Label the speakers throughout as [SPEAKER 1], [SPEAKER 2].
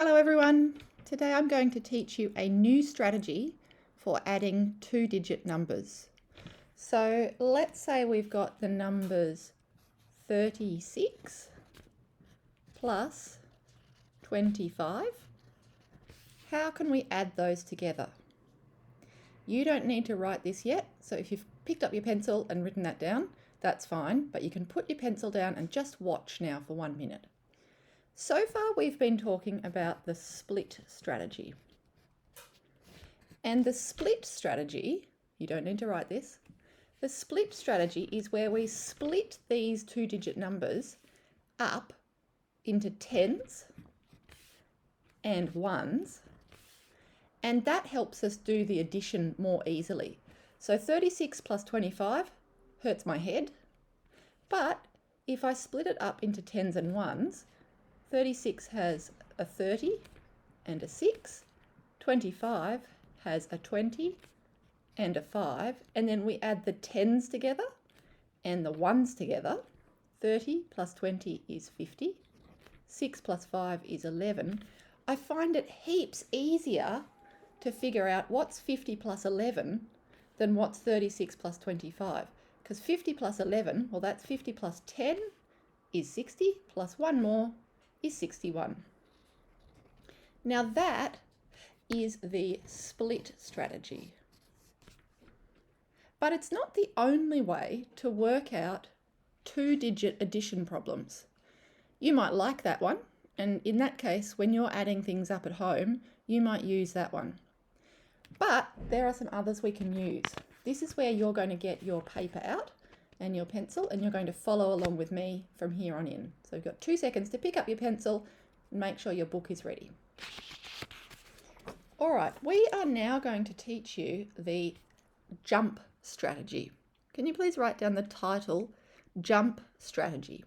[SPEAKER 1] Hello everyone. Today I'm going to teach you a new strategy for adding two-digit numbers. So let's say we've got the numbers 36 plus 25. How can we add those together? You don't need to write this yet, so if you've picked up your pencil and written that down, that's fine, but you can put your pencil down and just watch now for 1 minute. So far we've been talking about the split strategy. And the split strategy, you don't need to write this, the split strategy is where we split these two-digit numbers up into tens and ones, and that helps us do the addition more easily. So 36 plus 25 hurts my head, but if I split it up into tens and ones, 36 has a 30 and a 6, 25 has a 20 and a 5, and then we add the tens together and the ones together. 30 plus 20 is 50, 6 plus 5 is 11. I find it heaps easier to figure out what's 50 plus 11 than what's 36 plus 25, because 50 plus 11, well, that's 50 plus 10 is 60, plus one more is 61. Now that is the split strategy. But it's not the only way to work out two-digit addition problems. You might like that one, and in that case, when you're adding things up at home, you might use that one. But there are some others we can use. This is where you're going to get your paper out and your pencil, and you're going to follow along with me from here on in. So you've got 2 seconds to pick up your pencil and make sure your book is ready. All right, we are now going to teach you the jump strategy. Can you please write down the title, Jump Strategy?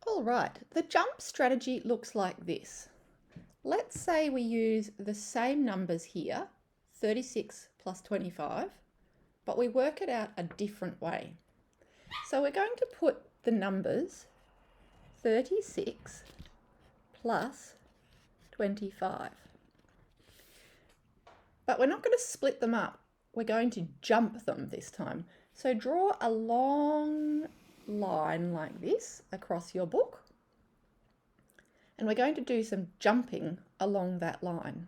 [SPEAKER 1] All right, the jump strategy looks like this. Let's say we use the same numbers here, 36 plus 25, but we work it out a different way. So we're going to put the numbers 36 plus 25. But we're not going to split them up. We're going to jump them this time. So draw a long line like this across your book. And we're going to do some jumping along that line.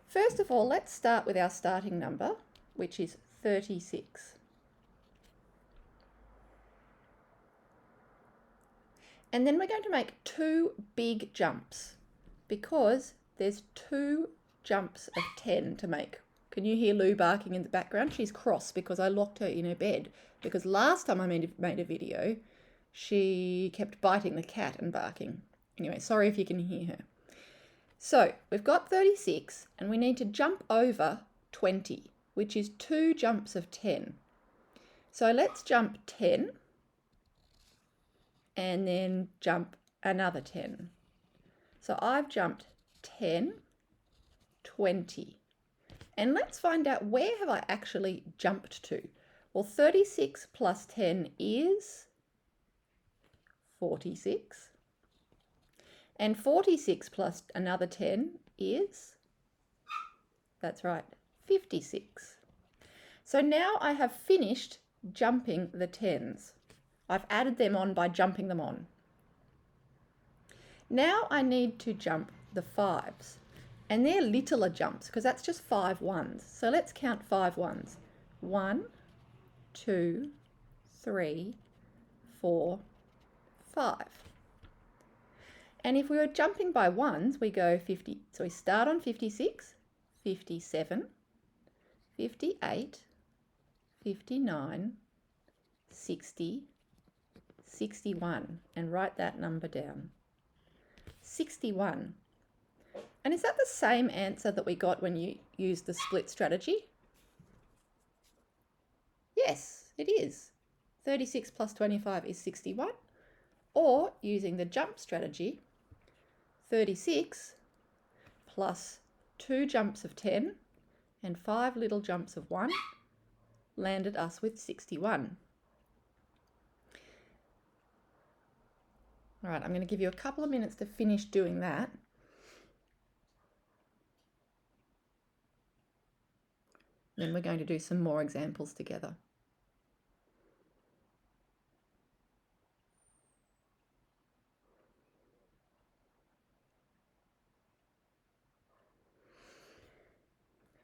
[SPEAKER 1] First of all, let's start with our starting number, which is 36. And then we're going to make two big jumps because there's two jumps of 10 to make. Can you hear Lou barking in the background? She's cross because I locked her in her bed, because last time I made a video, she kept biting the cat and barking. Anyway, sorry if you can hear her. So we've got 36 and we need to jump over 20, which is two jumps of 10. So let's jump 10 and then jump another 10. So I've jumped 10, 20. And let's find out, where have I actually jumped to? Well, 36 plus 10 is 46. And 46 plus another 10 is, that's right, 56. So now I have finished jumping the 10s. I've added them on by jumping them on. Now I need to jump the 5s. And they're littler jumps because that's just 5 ones. So let's count 5 ones. 1, 2, 3, 4, 5. And if we were jumping by ones, we go 50. So we start on 56, 57, 58, 59, 60, 61. And write that number down. 61. And is that the same answer that we got when you used the split strategy? Yes, it is. 36 plus 25 is 61. Or using the jump strategy, 36 plus 2 jumps of 10 and 5 little jumps of 1 landed us with 61. All right, I'm going to give you a couple of minutes to finish doing that. Then we're going to do some more examples together.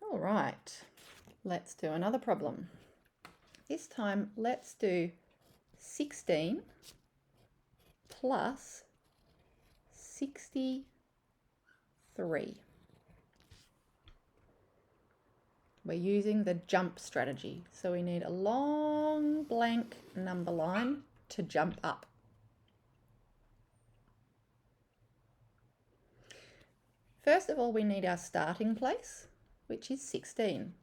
[SPEAKER 1] All right, let's do another problem. This time, let's do 16 plus 63. We're using the jump strategy, so we need a long blank number line to jump up. First of all, we need our starting place, which is 16.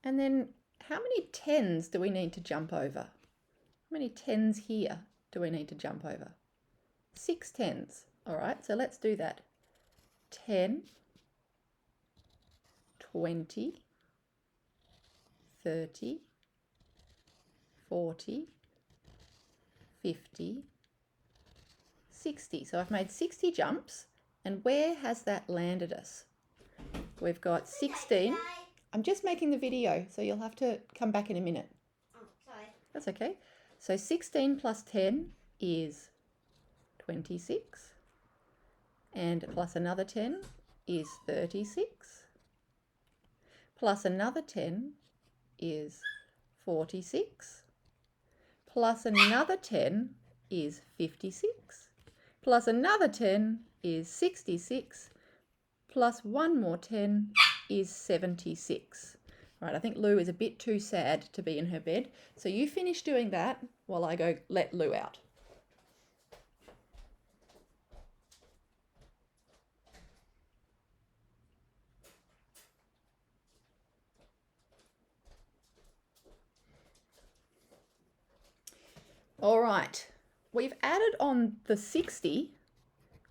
[SPEAKER 1] And then how many 10s do we need to jump over? How many 10s here do we need to jump over? 6 10s. All right, so let's do that. 10, 20, 30, 40, 50, 60. So I've made 60 jumps, and where has that landed us? We've got 16. I'm just making the video, so you'll have to come back in a minute.
[SPEAKER 2] Oh, sorry.
[SPEAKER 1] That's okay. So 16 plus 10 is 26, and plus another 10 is 36, plus another 10 is 46, plus another 10 is 56, plus another 10 is 66, plus one more 10 is 76. Right, I think Lou is a bit too sad to be in her bed, so you finish doing that while I go let Lou out. All right, we've added on the 60,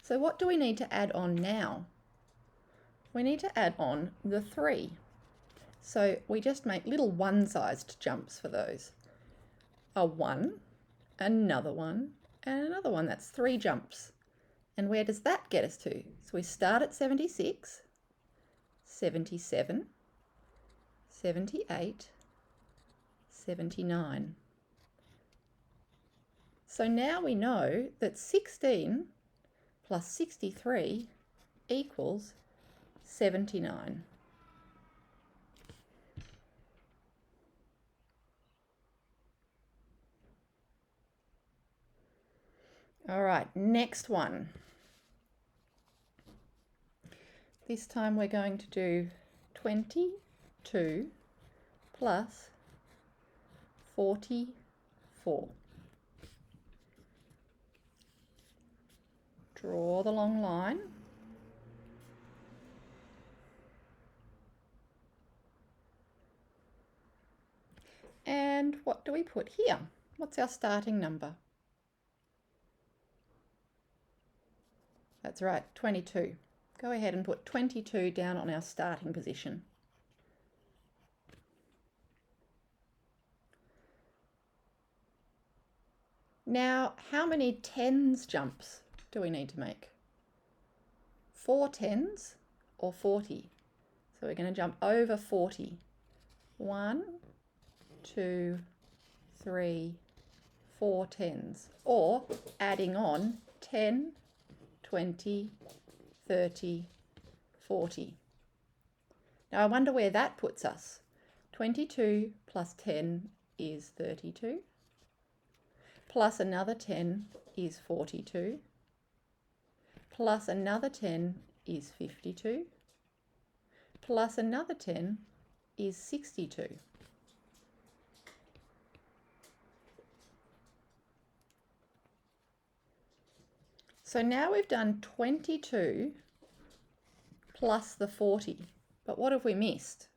[SPEAKER 1] so what do we need to add on now? We need to add on the 3. So we just make little one-sized jumps for those. A 1, another one, and another one. That's 3 jumps. And where does that get us to? So we start at 76, 77, 78, 79. So now we know that 16 plus 63 equals 79. All right, next one. This time we're going to do 22 plus 44. Draw the long line. And what do we put here? What's our starting number? That's right, 22. Go ahead and put 22 down on our starting position. Now, how many 10s jumps do we need to make? 4 10s or 40? So we're going to jump over 40. 1, 2, 3, 4 10s, or adding on 10, 20, 30, 40. Now I wonder where that puts us. 22 plus 10 is 32, plus another 10 is 42, plus another 10 is 52, plus another 10 is 62. So now we've done 22 plus the 40, but what have we missed?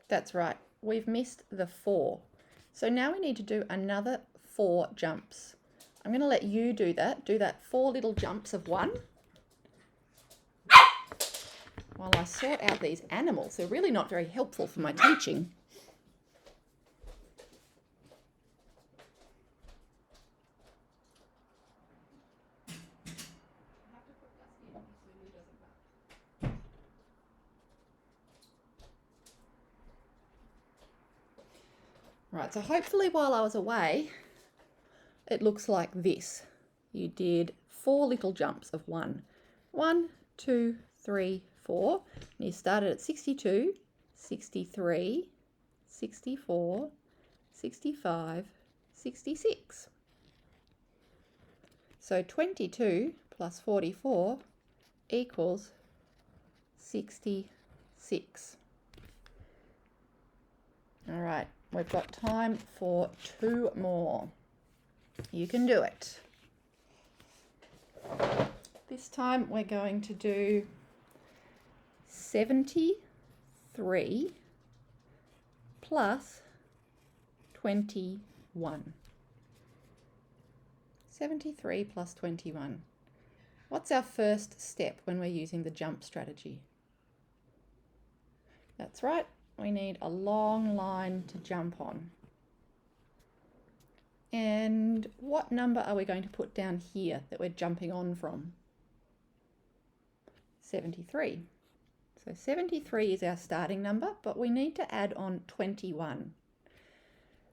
[SPEAKER 1] That's right, we've missed the 4. So now we need to do another 4 jumps. I'm going to let you do that. Do that 4 little jumps of 1. While I sort out these animals, they're really not very helpful for my teaching. Right, so hopefully while I was away, it looks like this. You did 4 little jumps of 1. 1, 2, 3, 4. And you started at 62, 63, 64, 65, 66. So 22 plus 44 equals 66. All right, we've got time for 2 more. You can do it. This time we're going to do 73 plus 21. 73 plus 21. What's our first step when we're using the jump strategy? That's right, we need a long line to jump on. And what number are we going to put down here that we're jumping on from? 73. So 73 is our starting number, but we need to add on 21.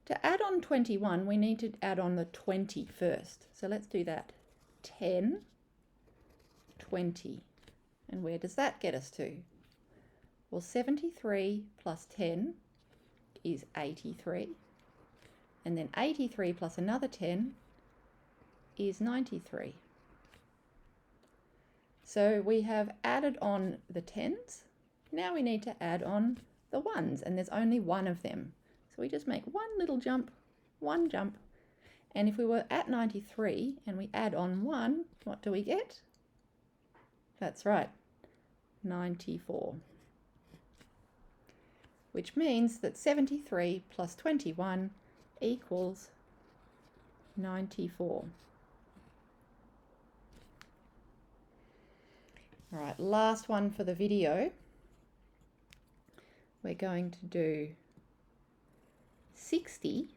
[SPEAKER 1] To add on 21, we need to add on the 20 first. So let's do that. 10, 20. And where does that get us to? Well, 73 plus 10 is 83. And then 83 plus another 10 is 93. So we have added on the 10s. Now we need to add on the 1s, and there's only 1 of them. So we just make 1 little jump, 1 jump. And if we were at 93 and we add on 1, what do we get? That's right, 94. Which means that 73 plus 21 equals 94. All right, last one for the video. We're going to do 60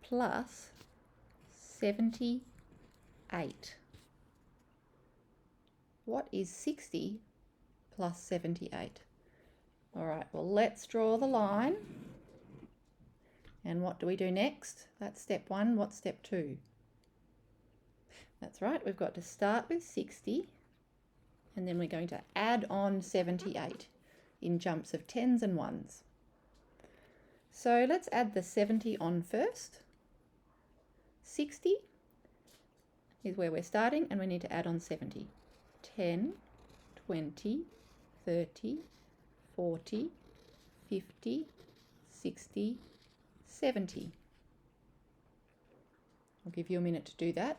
[SPEAKER 1] plus 78. What is 60 plus 78? All right, well, let's draw the line. And what do we do next? That's step 1. What's step 2? That's right, we've got to start with 60, and then we're going to add on 78 in jumps of 10s and 1s. So let's add the 70 on first. 60 is where we're starting, and we need to add on 70. 10, 20, 30, 40, 50, 60, 70. I'll give you a minute to do that.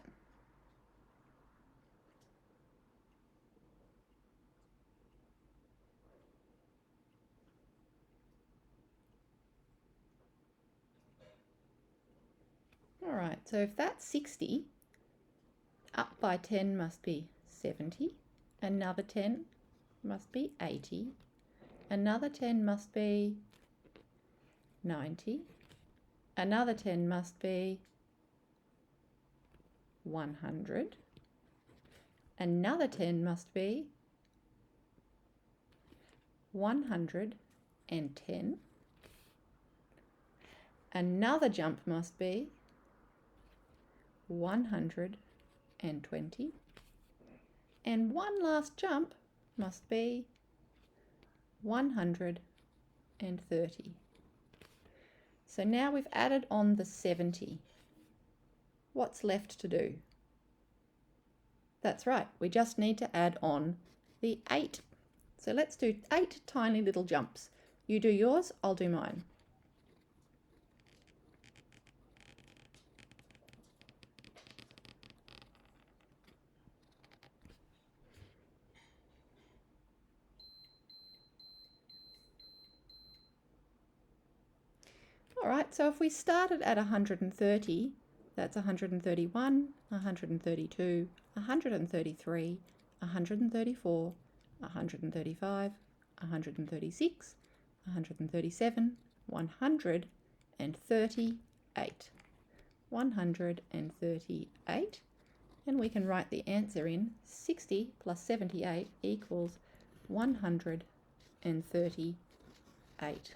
[SPEAKER 1] All right, so if that's 60, up by 10 must be 70, another 10 must be 80, another 10 must be 90, another 10 must be 100, another 10 must be 110, another jump must be 120, and one last jump must be 130. So now we've added on the 70. What's left to do? That's right, we just need to add on the 8. So let's do 8 tiny little jumps. You do yours, I'll do mine. All right, so if we started at 130, that's 131, 132, 133, 134, 135, 136, 137, 138. 138. And we can write the answer in 60 plus 78 equals 138.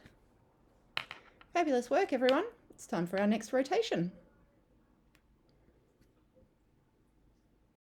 [SPEAKER 1] Fabulous work, everyone. It's time for our next rotation.